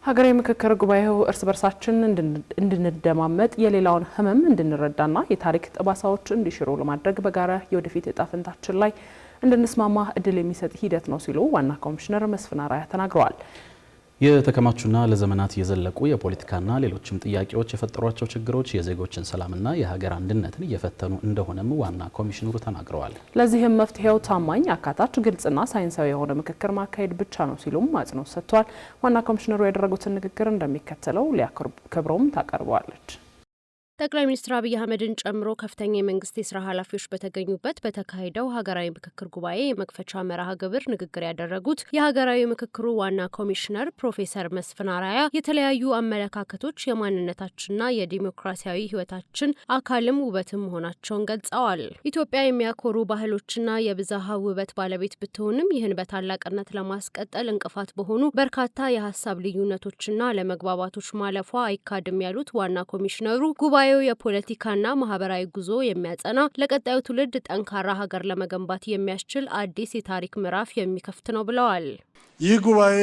ሀገራዊ ምክክር ጉባኤው እርስ በርሳችን እንድንደማመጥ የሌላውን ህመም እንድንረዳና የታሪክ ጠባሳዎች እንዲሽሩ ለማድረግ በጋራ የወደፊት እጣ ፈንታችን ላይ እንድንስማማ እድል የሚሰጥ ሂደት ነው ሲሉ ዋና ኮሚሽነር መስፍን አርአያ ተናግረዋል። የተከማቹና ለዘመናት የዘለቁ የፖለቲካና ሌሎችም ጥያቄዎች የፈጠሯቸው ችግሮች የዜጎችን ሰላምና የሀገር አንድነትን እየፈተኑ እንደሆነም ዋና ኮሚሽነሩ ተናግረዋል። ለዚህም መፍትሄው ታማኝ፣ አካታች፣ ግልጽና ሳይንሳዊ የሆነ ምክክር ማካሄድ ብቻ ነው ሲሉም አጽንኦት ሰጥተዋል። ዋና ኮሚሽነሩ ያደረጉትን ንግግር እንደሚከተለው ሊያከብሮም ታቀርበዋለች። ጠቅላይ ሚኒስትር አብይ አህመድን ጨምሮ ከፍተኛ የመንግስት የስራ ኃላፊዎች በተገኙበት በተካሄደው ሀገራዊ ምክክር ጉባኤ የመክፈቻ መርሃ ግብር ንግግር ያደረጉት የሀገራዊ ምክክሩ ዋና ኮሚሽነር ፕሮፌሰር መስፍን አርአያ የተለያዩ አመለካከቶች የማንነታችንና የዲሞክራሲያዊ ህይወታችን አካልም ውበትም መሆናቸውን ገልጸዋል። ኢትዮጵያ የሚያኮሩ ባህሎችና የብዝሃ ውበት ባለቤት ብትሆንም ይህን በታላቅነት ለማስቀጠል እንቅፋት በሆኑ በርካታ የሀሳብ ልዩነቶችና አለመግባባቶች ማለፏ አይካድም ያሉት ዋና ኮሚሽነሩ ጉባኤ የፖለቲካና ማህበራዊ ጉዞ የሚያጸና ለቀጣዩ ትውልድ ጠንካራ ሀገር ለመገንባት የሚያስችል አዲስ የታሪክ ምዕራፍ የሚከፍት ነው ብለዋል። ይህ ጉባኤ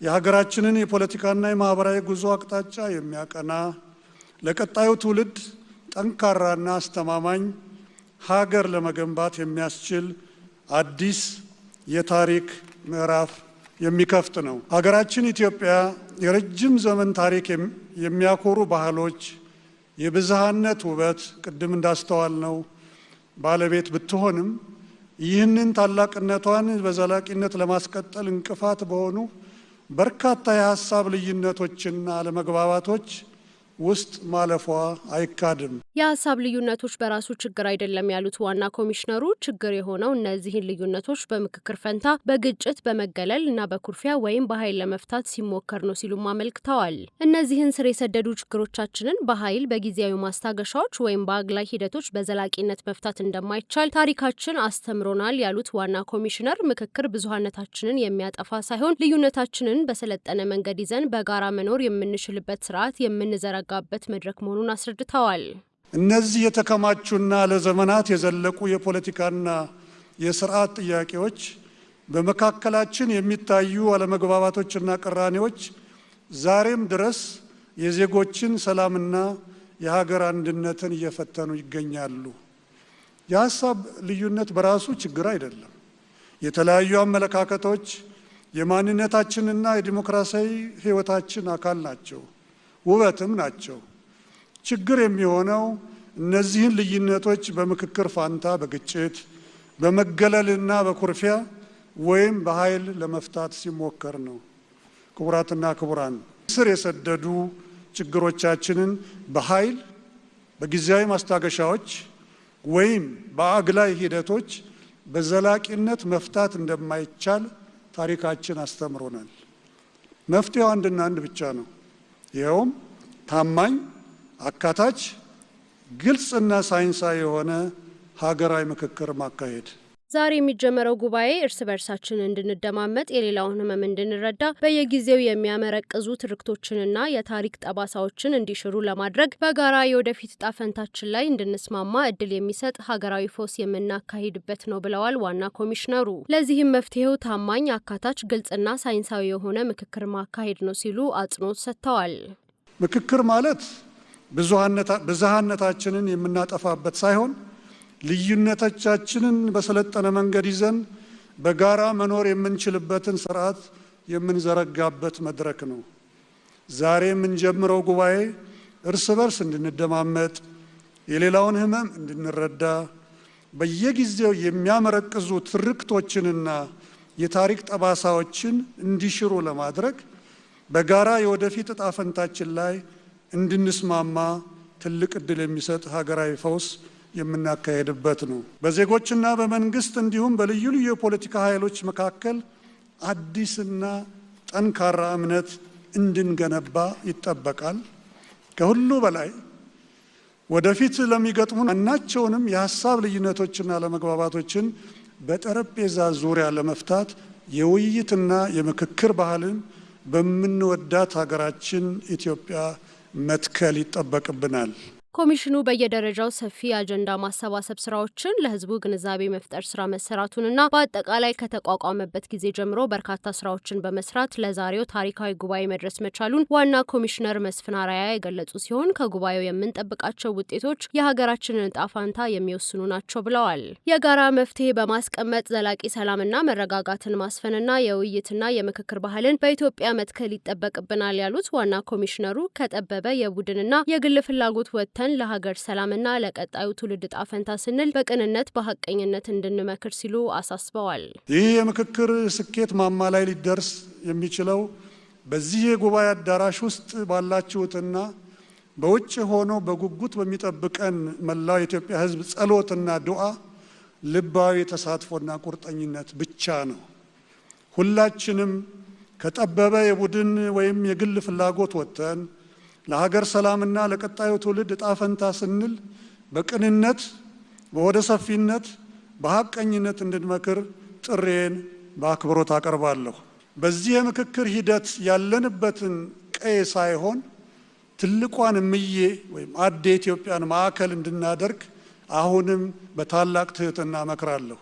የሀገራችንን የፖለቲካና የማህበራዊ ጉዞ አቅጣጫ የሚያቀና ለቀጣዩ ትውልድ ጠንካራና አስተማማኝ ሀገር ለመገንባት የሚያስችል አዲስ የታሪክ ምዕራፍ የሚከፍት ነው። ሀገራችን ኢትዮጵያ የረጅም ዘመን ታሪክ የሚያኮሩ ባህሎች የብዝሃነት ውበት ቅድም እንዳስተዋል ነው ባለቤት ብትሆንም ይህንን ታላቅነቷን በዘላቂነት ለማስቀጠል እንቅፋት በሆኑ በርካታ የሀሳብ ልዩነቶችና አለመግባባቶች ውስጥ ማለፏ አይካድም። የሀሳብ ልዩነቶች በራሱ ችግር አይደለም ያሉት ዋና ኮሚሽነሩ ችግር የሆነው እነዚህን ልዩነቶች በምክክር ፈንታ በግጭት በመገለል እና በኩርፊያ ወይም በኃይል ለመፍታት ሲሞከር ነው ሲሉም አመልክተዋል። እነዚህን ስር የሰደዱ ችግሮቻችንን በኃይል በጊዜያዊ ማስታገሻዎች ወይም በአግላይ ሂደቶች በዘላቂነት መፍታት እንደማይቻል ታሪካችን አስተምሮናል ያሉት ዋና ኮሚሽነር ምክክር ብዙሃነታችንን የሚያጠፋ ሳይሆን ልዩነታችንን በሰለጠነ መንገድ ይዘን በጋራ መኖር የምንችልበት ስርዓት የምንዘረጋበት መድረክ መሆኑን አስረድተዋል። እነዚህ የተከማቹና ለዘመናት የዘለቁ የፖለቲካና የስርዓት ጥያቄዎች በመካከላችን የሚታዩ አለመግባባቶችና ቅራኔዎች ዛሬም ድረስ የዜጎችን ሰላምና የሀገር አንድነትን እየፈተኑ ይገኛሉ። የሀሳብ ልዩነት በራሱ ችግር አይደለም። የተለያዩ አመለካከቶች የማንነታችንና የዲሞክራሲያዊ ህይወታችን አካል ናቸው፣ ውበትም ናቸው። ችግር የሚሆነው እነዚህን ልዩነቶች በምክክር ፋንታ በግጭት በመገለልና በኩርፊያ ወይም በኃይል ለመፍታት ሲሞከር ነው። ክቡራትና ክቡራን፣ ስር የሰደዱ ችግሮቻችንን በኃይል በጊዜያዊ ማስታገሻዎች ወይም በአግላይ ሂደቶች በዘላቂነት መፍታት እንደማይቻል ታሪካችን አስተምሮናል። መፍትሄው አንድና አንድ ብቻ ነው። ይኸውም ታማኝ፣ አካታች፣ ግልጽና ሳይንሳዊ የሆነ ሀገራዊ ምክክር ማካሄድ። ዛሬ የሚጀመረው ጉባኤ እርስ በርሳችን እንድንደማመጥ የሌላውን ህመም እንድንረዳ በየጊዜው የሚያመረቅዙ ትርክቶችንና የታሪክ ጠባሳዎችን እንዲሽሩ ለማድረግ በጋራ የወደፊት እጣ ፈንታችን ላይ እንድንስማማ እድል የሚሰጥ ሀገራዊ ፈውስ የምናካሂድበት ነው ብለዋል ዋና ኮሚሽነሩ። ለዚህም መፍትሄው ታማኝ፣ አካታች፣ ግልጽና ሳይንሳዊ የሆነ ምክክር ማካሄድ ነው ሲሉ አጽንኦት ሰጥተዋል። ምክክር ማለት ብዝሃነታችንን የምናጠፋበት ሳይሆን ልዩነቶቻችንን በሰለጠነ መንገድ ይዘን በጋራ መኖር የምንችልበትን ስርዓት የምንዘረጋበት መድረክ ነው። ዛሬ የምንጀምረው ጉባኤ እርስ በርስ እንድንደማመጥ፣ የሌላውን ህመም እንድንረዳ፣ በየጊዜው የሚያመረቅዙ ትርክቶችንና የታሪክ ጠባሳዎችን እንዲሽሩ ለማድረግ በጋራ የወደፊት እጣ ፈንታችን ላይ እንድንስማማ ትልቅ እድል የሚሰጥ ሀገራዊ ፈውስ የምናካሄድበት ነው። በዜጎችና በመንግስት እንዲሁም በልዩ ልዩ የፖለቲካ ኃይሎች መካከል አዲስና ጠንካራ እምነት እንድንገነባ ይጠበቃል። ከሁሉ በላይ ወደፊት ለሚገጥሙ ማናቸውንም የሀሳብ ልዩነቶችና አለመግባባቶችን በጠረጴዛ ዙሪያ ለመፍታት የውይይትና የምክክር ባህልን በምንወዳት ሀገራችን ኢትዮጵያ መትከል ይጠበቅብናል። ኮሚሽኑ በየደረጃው ሰፊ አጀንዳ ማሰባሰብ ስራዎችን ለህዝቡ ግንዛቤ መፍጠር ስራ መሰራቱንና በአጠቃላይ ከተቋቋመበት ጊዜ ጀምሮ በርካታ ስራዎችን በመስራት ለዛሬው ታሪካዊ ጉባኤ መድረስ መቻሉን ዋና ኮሚሽነር መስፍን አርአያ የገለጹ ሲሆን ከጉባኤው የምንጠብቃቸው ውጤቶች የሀገራችንን ዕጣ ፈንታ የሚወስኑ ናቸው ብለዋል። የጋራ መፍትሄ በማስቀመጥ ዘላቂ ሰላምና መረጋጋትን ማስፈንና የውይይትና የምክክር ባህልን በኢትዮጵያ መትከል ይጠበቅብናል ያሉት ዋና ኮሚሽነሩ ከጠበበ የቡድንና የግል ፍላጎት ወጥተን ለሀገር ሰላምና ለቀጣዩ ትውልድ ዕጣ ፈንታ ስንል በቅንነት በሐቀኝነት እንድንመክር ሲሉ አሳስበዋል። ይህ የምክክር ስኬት ማማ ላይ ሊደርስ የሚችለው በዚህ የጉባኤ አዳራሽ ውስጥ ባላችሁትና በውጭ ሆኖ በጉጉት በሚጠብቀን መላው የኢትዮጵያ ሕዝብ ጸሎትና ዱዓ ልባዊ ተሳትፎና ቁርጠኝነት ብቻ ነው። ሁላችንም ከጠበበ የቡድን ወይም የግል ፍላጎት ወጥተን ለሀገር ሰላምና ለቀጣዩ ትውልድ ዕጣ ፈንታ ስንል በቅንነት በወደ ሰፊነት በሐቀኝነት እንድንመክር ጥሬን በአክብሮት አቀርባለሁ። በዚህ የምክክር ሂደት ያለንበትን ቀይ ሳይሆን ትልቋን እምዬ ወይም አዴ ኢትዮጵያን ማዕከል እንድናደርግ አሁንም በታላቅ ትህትና እመክራለሁ።